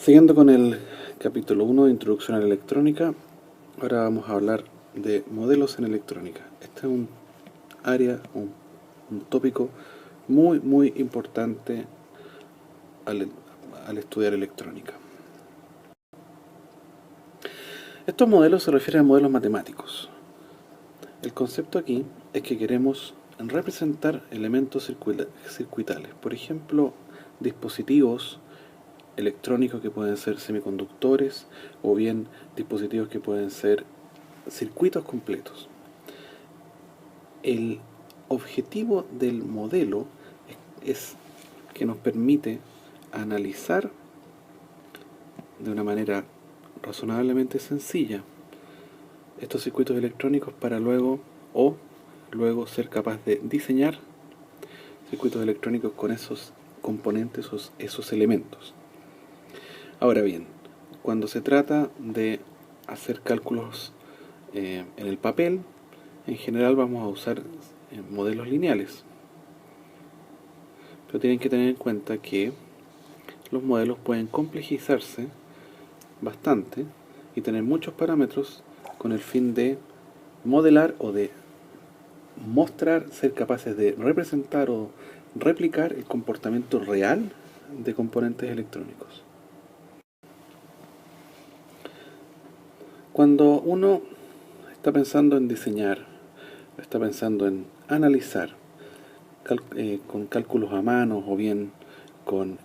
Siguiendo con el capítulo 1 de Introducción a la Electrónica, ahora vamos a hablar de modelos en electrónica. Este es un área, un tópico muy importante al estudiar electrónica. Estos modelos se refieren a modelos matemáticos. El concepto aquí es que queremos representar elementos circuitales, por ejemplo, dispositivos electrónicos que pueden ser semiconductores o bien dispositivos que pueden ser circuitos completos. El objetivo del modelo es que nos permite analizar de una manera razonablemente sencilla estos circuitos electrónicos para luego ser capaz de diseñar circuitos electrónicos con esos componentes, esos elementos. Ahora bien, cuando se trata de hacer cálculos en el papel, en general vamos a usar modelos lineales. Pero tienen que tener en cuenta que los modelos pueden complejizarse bastante y tener muchos parámetros con el fin de modelar o de mostrar, ser capaces de representar o replicar el comportamiento real de componentes electrónicos. Cuando uno está pensando en diseñar, está pensando en analizar con cálculos a mano o bien con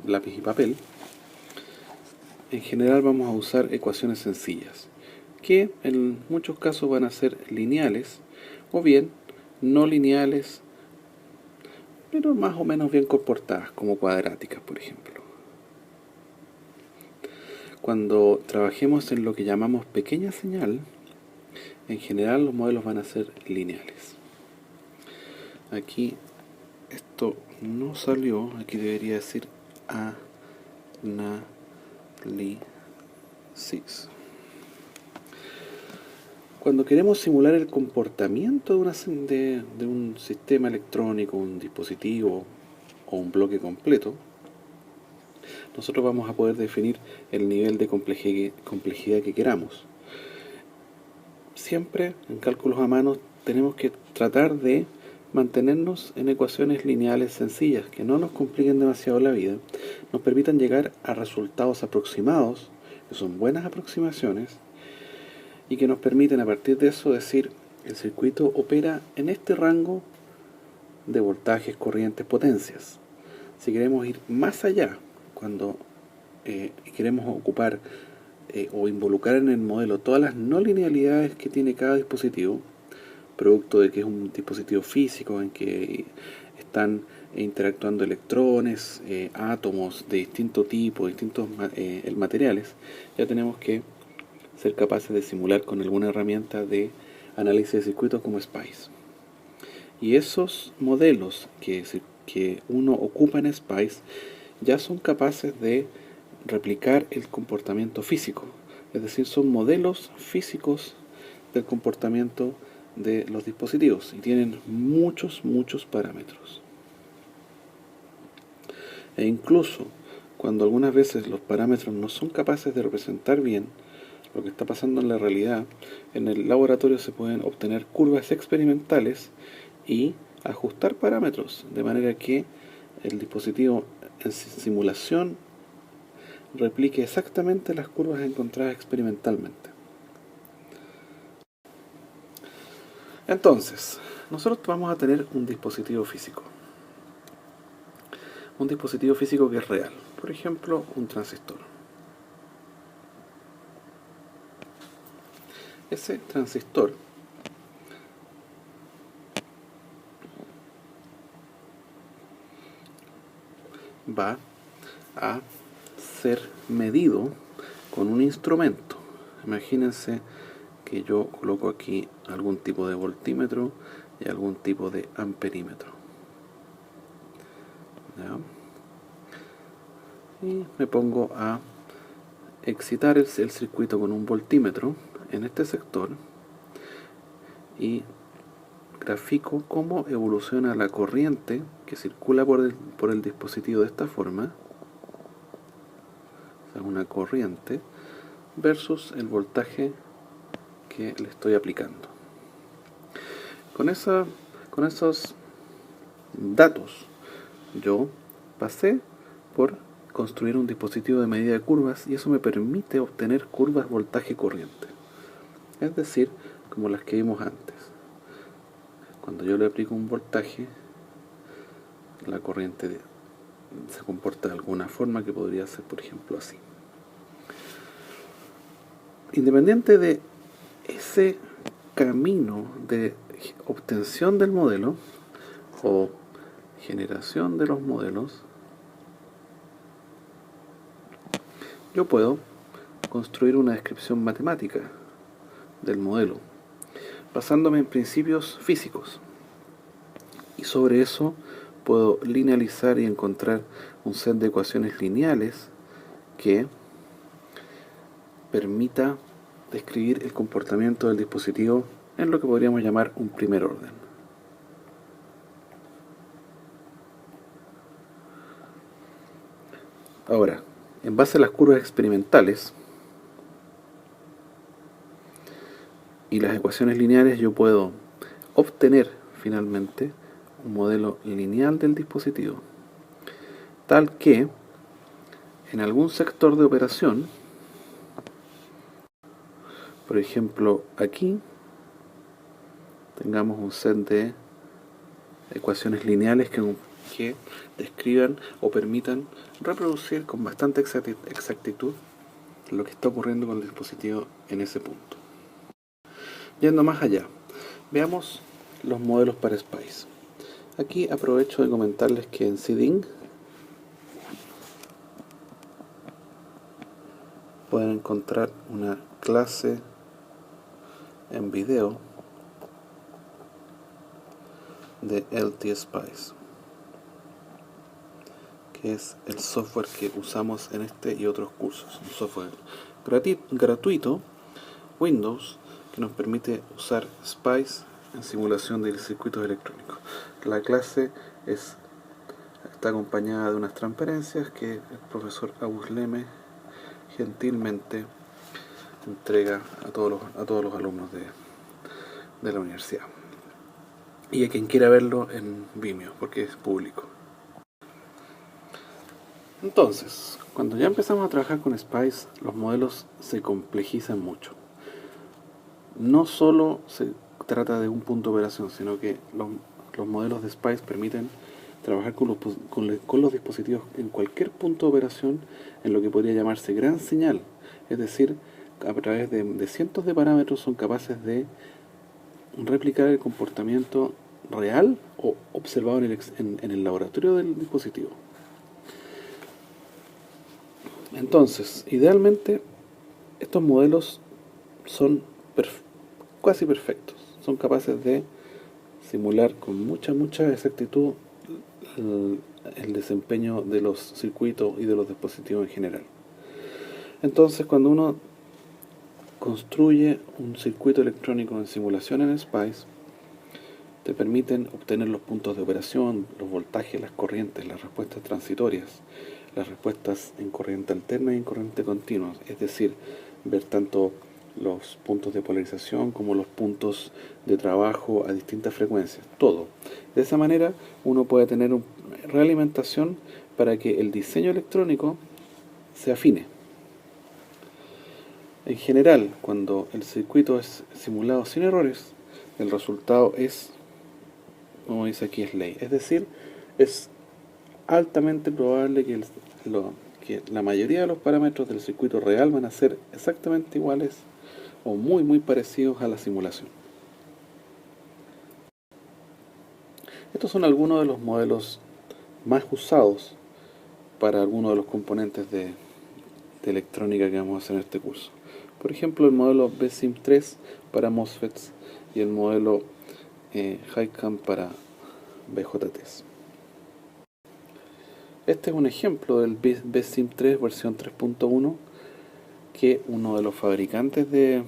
lápiz y papel, en general vamos a usar ecuaciones sencillas, que en muchos casos van a ser lineales o bien no lineales, pero más o menos bien comportadas, como cuadráticas, por ejemplo. Cuando trabajemos en lo que llamamos pequeña señal, en general los modelos van a ser lineales. Aquí esto no salió, aquí debería decir análisis. Cuando queremos simular el comportamiento de un sistema electrónico, un dispositivo o un bloque completo, nosotros vamos a poder definir el nivel de complejidad que queramos. Siempre en cálculos a mano tenemos que tratar de mantenernos en ecuaciones lineales sencillas, que no nos compliquen demasiado la vida, nos permitan llegar a resultados aproximados, que son buenas aproximaciones, y que nos permiten a partir de eso decir, el circuito opera en este rango de voltajes, corrientes, potencias. Si queremos ir más allá, cuando queremos ocupar o involucrar en el modelo todas las no linealidades que tiene cada dispositivo, producto de que es un dispositivo físico en que están interactuando electrones, átomos de distinto tipo, distintos materiales, ya tenemos que ser capaces de simular con alguna herramienta de análisis de circuitos como SPICE. Y esos modelos que uno ocupa en SPICE ya son capaces de replicar el comportamiento físico, es decir, son modelos físicos del comportamiento de los dispositivos y tienen muchos parámetros. E incluso cuando algunas veces los parámetros no son capaces de representar bien lo que está pasando en la realidad, en el laboratorio se pueden obtener curvas experimentales y ajustar parámetros, de manera que el dispositivo en simulación replique exactamente las curvas encontradas experimentalmente. Entonces, nosotros vamos a tener un dispositivo físico. Un dispositivo físico que es real. Por ejemplo, un transistor. Ese transistor va a ser medido con un instrumento. Imagínense que yo coloco aquí algún tipo de voltímetro y algún tipo de amperímetro. ¿Ya? Y me pongo a excitar el circuito con un voltímetro en este sector y grafico cómo evoluciona la corriente que circula por el dispositivo de esta forma o sea, una corriente, versus el voltaje que le estoy aplicando. Con esos datos, yo pasé por construir un dispositivo de medida de curvas y eso me permite obtener curvas voltaje-corriente. Es decir, como las que vimos antes. Cuando yo le aplico un voltaje, la corriente se comporta de alguna forma que podría ser, por ejemplo, así. Independiente de ese camino de obtención del modelo o generación de los modelos, yo puedo construir una descripción matemática del modelo basándome en principios físicos, y sobre eso puedo linealizar y encontrar un set de ecuaciones lineales que permita describir el comportamiento del dispositivo en lo que podríamos llamar un primer orden. Ahora, en base a las curvas experimentales y las ecuaciones lineales, yo puedo obtener finalmente un modelo lineal del dispositivo, tal que en algún sector de operación, por ejemplo aquí, tengamos un set de ecuaciones lineales que describan o permitan reproducir con bastante exactitud lo que está ocurriendo con el dispositivo en ese punto. Yendo más allá, veamos los modelos para SPICE. Aquí aprovecho de comentarles que en Seeding pueden encontrar una clase en video de LTSpice, que es el software que usamos en este y otros cursos. Un software gratuito Windows que nos permite usar SPICE en simulación de circuitos electrónicos. La clase está acompañada de unas transparencias que el profesor Agus Leme gentilmente entrega a todos los alumnos de la universidad, y a quien quiera verlo en Vimeo, porque es público. Entonces, cuando ya empezamos a trabajar con SPICE, los modelos se complejizan mucho. No solo se trata de un punto de operación, sino que los modelos de SPICE permiten trabajar con los dispositivos en cualquier punto de operación, en lo que podría llamarse gran señal. Es decir, a través de cientos de parámetros son capaces de replicar el comportamiento real o observado en el laboratorio del dispositivo. Entonces, idealmente, estos modelos son casi perfectos. Son capaces de simular con mucha exactitud el desempeño de los circuitos y de los dispositivos en general. Entonces, cuando uno construye un circuito electrónico en simulación en SPICE, te permiten obtener los puntos de operación, los voltajes, las corrientes, las respuestas transitorias, las respuestas en corriente alterna y en corriente continua, es decir, ver tanto los puntos de polarización como los puntos de trabajo a distintas frecuencias, todo. De esa manera uno puede tener una realimentación para que el diseño electrónico se afine. En general, cuando el circuito es simulado sin errores, el resultado es, como dice aquí, es ley. Es decir, es altamente probable que la mayoría de los parámetros del circuito real van a ser exactamente iguales o muy parecidos a la simulación. Estos son algunos de los modelos más usados para algunos de los componentes de electrónica que vamos a hacer en este curso. Por ejemplo, el modelo BSIM3 para MOSFETs y el modelo HiCam para BJTs. Este es un ejemplo del BSIM3 versión 3.1 que uno de los fabricantes de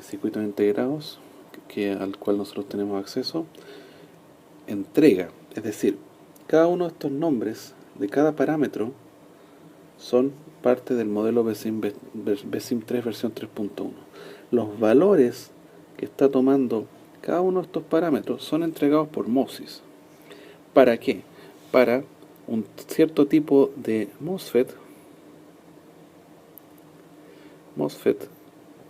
circuitos integrados al cual nosotros tenemos acceso entrega. Es decir, cada uno de estos nombres de cada parámetro son parte del modelo BSIM3 versión 3.1. Los valores que está tomando cada uno de estos parámetros son entregados por MOSIS. ¿Para qué? Para un cierto tipo de MOSFET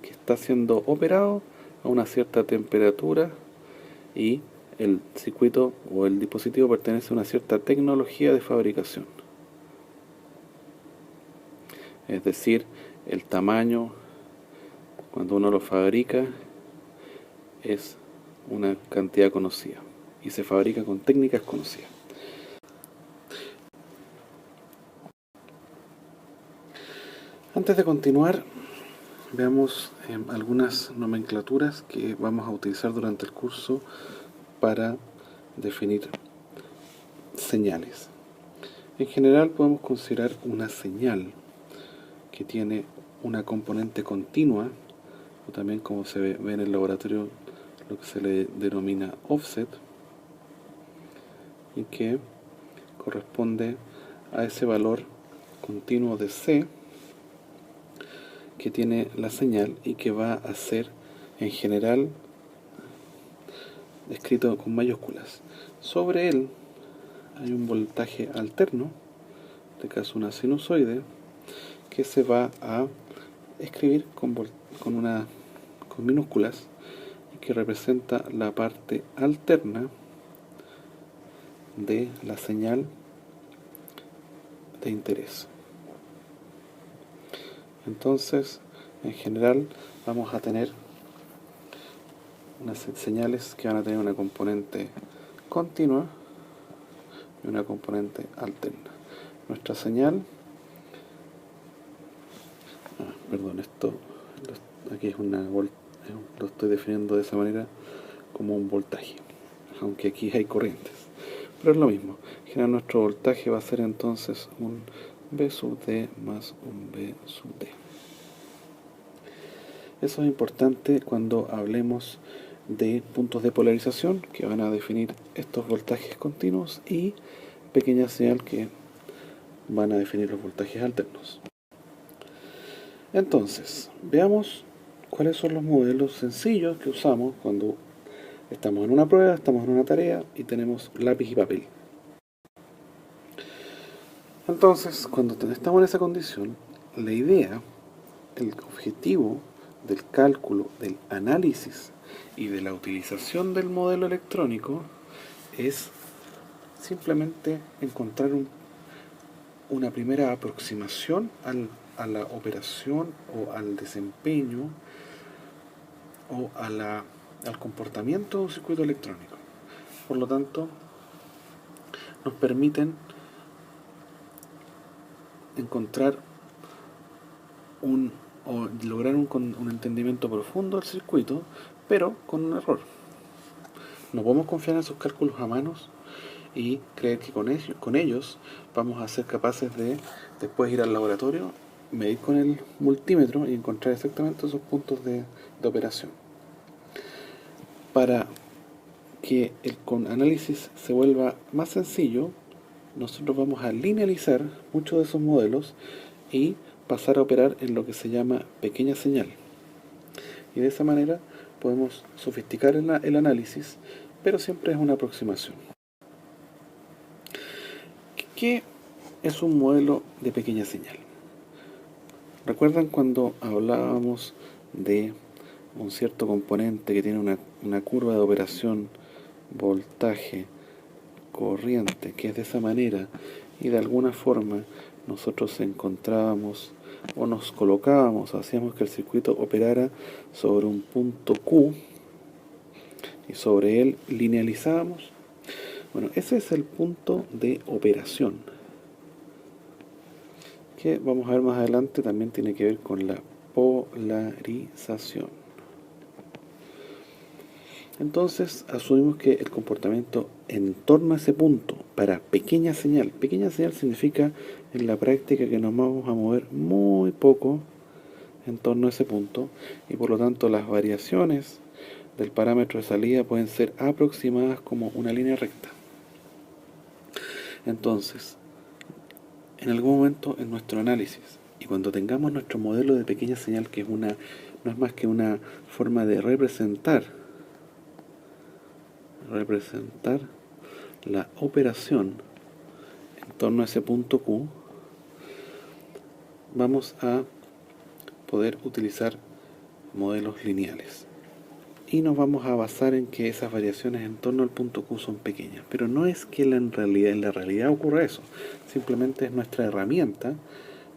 que está siendo operado a una cierta temperatura y el circuito o el dispositivo pertenece a una cierta tecnología de fabricación. Es decir, el tamaño, cuando uno lo fabrica, es una cantidad conocida y se fabrica con técnicas conocidas. Antes de continuar, veamos algunas nomenclaturas que vamos a utilizar durante el curso para definir señales. En general podemos considerar una señal que tiene una componente continua, o también como se ve en el laboratorio lo que se le denomina offset, y que corresponde a ese valor continuo de C que tiene la señal y que va a ser en general escrito con mayúsculas. Sobre él hay un voltaje alterno, en este caso una sinusoide, que se va a escribir con minúsculas y que representa la parte alterna de la señal de interés. Entonces, en general, vamos a tener unas señales que van a tener una componente continua y una componente alterna. Nuestra señal, esto aquí es lo estoy definiendo de esa manera como un voltaje, aunque aquí hay corrientes, pero es lo mismo. En general, nuestro voltaje va a ser entonces un V sub D más un V sub D. Eso es importante cuando hablemos de puntos de polarización que van a definir estos voltajes continuos y pequeña señal que van a definir los voltajes alternos. Entonces, veamos cuáles son los modelos sencillos que usamos cuando estamos en una prueba, estamos en una tarea y tenemos lápiz y papel. Entonces, cuando estamos en esa condición, la idea, el objetivo del cálculo, del análisis y de la utilización del modelo electrónico es simplemente encontrar una primera aproximación a la operación o al desempeño o al comportamiento de un circuito electrónico. Por lo tanto, nos permiten encontrar o lograr un entendimiento profundo del circuito, pero con un error. No podemos confiar en esos cálculos a manos y creer que con ellos vamos a ser capaces de después ir al laboratorio, medir con el multímetro y encontrar exactamente esos puntos de operación. Para que el análisis se vuelva más sencillo, nosotros vamos a linealizar muchos de esos modelos y pasar a operar en lo que se llama pequeña señal. Y de esa manera podemos sofisticar el análisis, pero siempre es una aproximación. ¿Qué es un modelo de pequeña señal? ¿Recuerdan cuando hablábamos de un cierto componente que tiene una curva de operación, voltaje, corriente, que es de esa manera, y de alguna forma nosotros encontrábamos o nos colocábamos, hacíamos que el circuito operara sobre un punto Q y sobre él linealizábamos? Bueno, ese es el punto de operación, que vamos a ver más adelante, también tiene que ver con la polarización. Entonces, asumimos que el comportamiento en torno a ese punto para pequeña señal significa en la práctica que nos vamos a mover muy poco en torno a ese punto y por lo tanto las variaciones del parámetro de salida pueden ser aproximadas como una línea recta. Entonces, en algún momento en nuestro análisis. Y cuando tengamos nuestro modelo de pequeña señal, que no es más que una forma de representar la operación en torno a ese punto Q, vamos a poder utilizar modelos lineales. Y nos vamos a basar en que esas variaciones en torno al punto Q son pequeñas. Pero no es que en la realidad ocurra eso. Simplemente es nuestra herramienta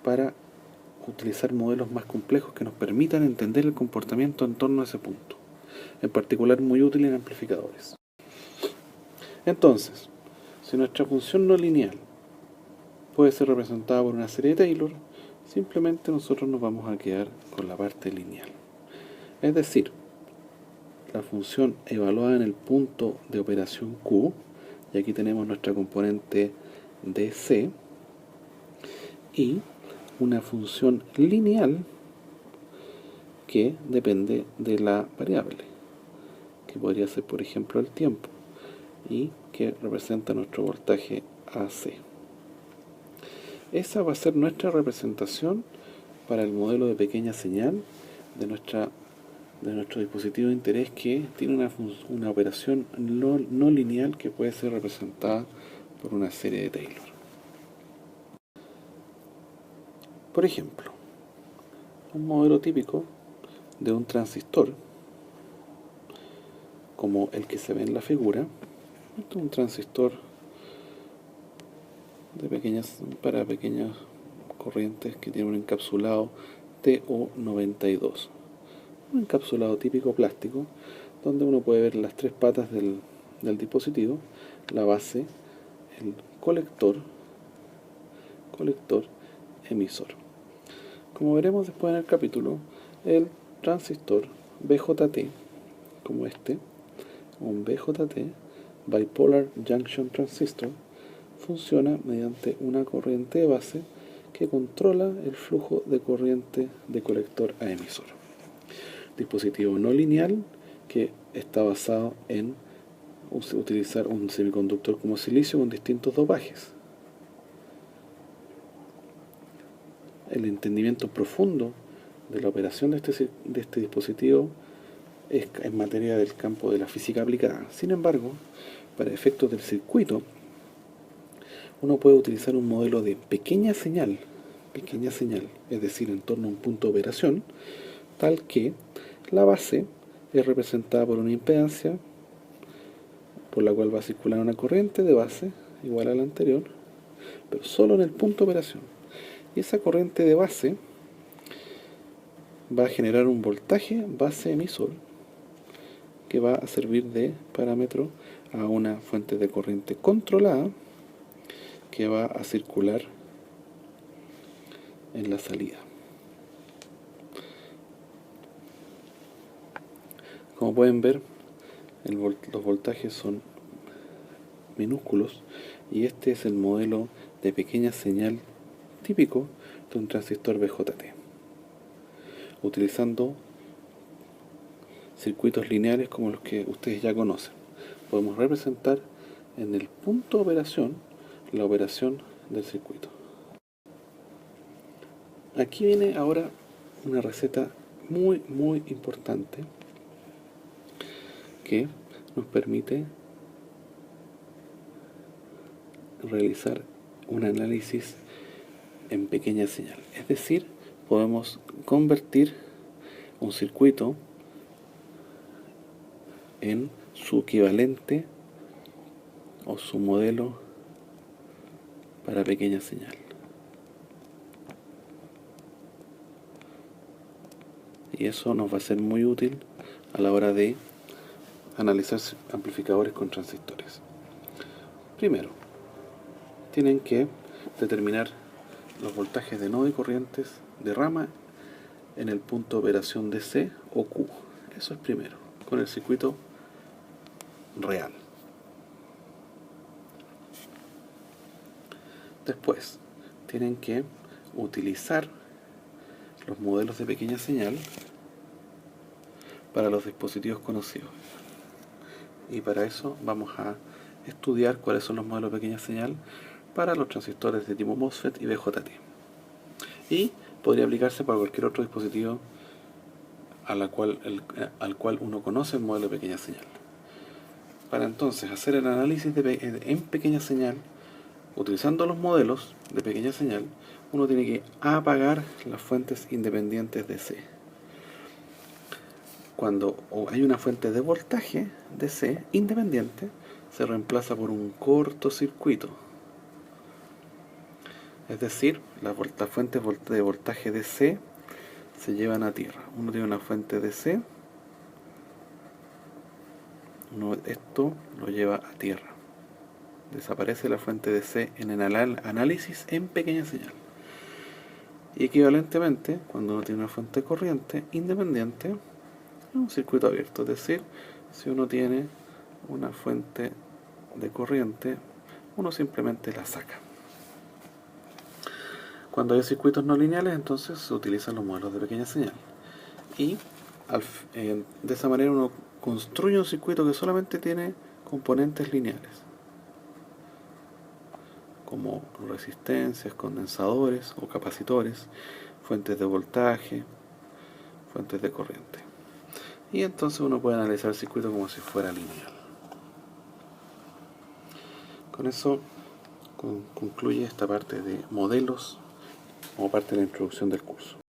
para utilizar modelos más complejos que nos permitan entender el comportamiento en torno a ese punto. En particular muy útil en amplificadores. Entonces, si nuestra función no lineal puede ser representada por una serie de Taylor, simplemente nosotros nos vamos a quedar con la parte lineal. Es decir, la función evaluada en el punto de operación Q, y aquí tenemos nuestra componente DC, y una función lineal que depende de la variable, que podría ser por ejemplo el tiempo, y que representa nuestro voltaje AC. Esa va a ser nuestra representación para el modelo de pequeña señal de nuestro dispositivo de interés, que tiene una operación no lineal que puede ser representada por una serie de Taylor. Por ejemplo, un modelo típico de un transistor, como el que se ve en la figura, esto es un transistor para pequeñas corrientes que tiene un encapsulado TO92. Un encapsulado típico plástico, donde uno puede ver las tres patas del dispositivo, la base, el colector, emisor. Como veremos después en el capítulo, el transistor BJT, como este, un BJT, Bipolar Junction Transistor, funciona mediante una corriente de base que controla el flujo de corriente de colector a emisor. Dispositivo no lineal que está basado en utilizar un semiconductor como silicio con distintos dopajes. El entendimiento profundo de la operación de este dispositivo es en materia del campo de la física aplicada. Sin embargo, para efectos del circuito, uno puede utilizar un modelo de pequeña señal, es decir, en torno a un punto de operación, tal que la base es representada por una impedancia por la cual va a circular una corriente de base igual a la anterior, pero solo en el punto de operación. Y esa corriente de base va a generar un voltaje base emisor que va a servir de parámetro a una fuente de corriente controlada que va a circular en la salida. Como pueden ver, los voltajes son minúsculos, y este es el modelo de pequeña señal típico de un transistor BJT, utilizando circuitos lineales como los que ustedes ya conocen. Podemos representar en el punto de operación la operación del circuito. Aquí viene ahora una receta muy importante que nos permite realizar un análisis en pequeña señal. Es decir, podemos convertir un circuito en su equivalente o su modelo para pequeña señal. Y eso nos va a ser muy útil a la hora de analizar amplificadores con transistores. Primero, tienen que determinar los voltajes de nodo y corrientes de rama en el punto de operación DC o Q. Eso es primero, con el circuito real. Después, tienen que utilizar los modelos de pequeña señal para los dispositivos conocidos. Y para eso vamos a estudiar cuáles son los modelos de pequeña señal para los transistores de tipo MOSFET y BJT. Y podría aplicarse para cualquier otro dispositivo al cual uno conoce el modelo de pequeña señal. Para entonces hacer el análisis en pequeña señal, utilizando los modelos de pequeña señal, uno tiene que apagar las fuentes independientes DC. Cuando hay una fuente de voltaje DC independiente, se reemplaza por un cortocircuito. Es decir, las fuentes de voltaje DC se llevan a tierra. Uno tiene una fuente DC, esto lo lleva a tierra. Desaparece la fuente DC en el análisis en pequeña señal. Y equivalentemente, cuando uno tiene una fuente de corriente independiente, es un circuito abierto. Es decir, si uno tiene una fuente de corriente, uno simplemente la saca. Cuando hay circuitos no lineales, entonces se utilizan los modelos de pequeña señal. Y de esa manera uno construye un circuito que solamente tiene componentes lineales, como resistencias, condensadores o capacitores, fuentes de voltaje, fuentes de corriente. Y entonces uno puede analizar el circuito como si fuera lineal. Con eso concluye esta parte de modelos como parte de la introducción del curso.